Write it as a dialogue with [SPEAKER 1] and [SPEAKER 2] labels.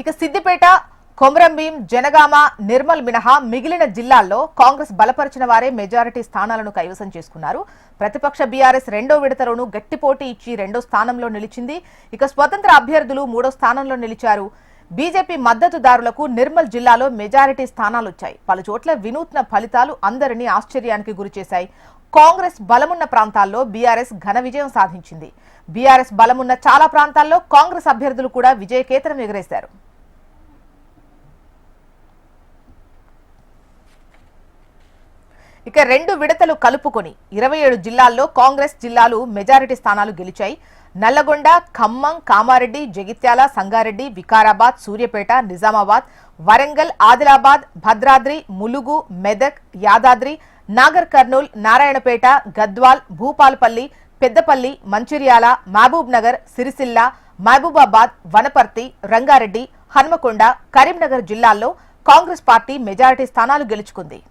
[SPEAKER 1] ఇక సిద్దిపేట, కొమరంభీం, జనగామ, నిర్మల్ మినహా మిగిలిన జిల్లాల్లో కాంగ్రెస్ బలపరిచిన వారే మెజారిటీ స్థానాలను కైవసం చేసుకున్నారు. ప్రతిపక్ష బీఆర్ఎస్ రెండో విడతలోనూ గట్టి పోటీ ఇచ్చి రెండో స్థానంలో నిలిచింది. ఇక స్వతంత్ర అభ్యర్థులు మూడో స్థానంలో నిలిచారు. బీజేపీ మద్దతుదారులకు నిర్మల్ జిల్లాలో మెజారిటీ స్థానాలు వచ్చాయి. పలుచోట్ల వినూత్న ఫలితాలు అందరినీ ఆశ్చర్యానికి గురిచేశాయి. కాంగ్రెస్ బలమున్న ప్రాంతాల్లో బీఆర్ఎస్ ఘన విజయం సాధించింది. బీఆర్ఎస్ బలమున్న చాలా ప్రాంతాల్లో కాంగ్రెస్ అభ్యర్థులు కూడా విజయకేతనం ఎగరేశారు. ఇక రెండు విడతలు కలుపుకొని 27 జిల్లాల్లో కాంగ్రెస్ జిల్లాలు మెజారిటీ స్థానాలు గెలిచాయి. నల్లగొండ, ఖమ్మం, కామారెడ్డి, జగిత్యాల, సంగారెడ్డి, వికారాబాద్, సూర్యాపేట, నిజామాబాద్, వరంగల్, ఆదిలాబాద్, భద్రాద్రి, ములుగు, మెదక్, యాదాద్రి, నాగర్ కర్నూల్, నారాయణపేట, గద్వాల్, భూపాలపల్లి, పెద్దపల్లి, మంచిర్యాల, మహబూబ్ నగర్, సిరిసిల్ల, మహబూబాబాద్, వనపర్తి, రంగారెడ్డి, హన్మకొండ, కరీంనగర్ జిల్లాల్లో కాంగ్రెస్ పార్టీ మెజారిటీ స్థానాలు గెలుచుకుంది.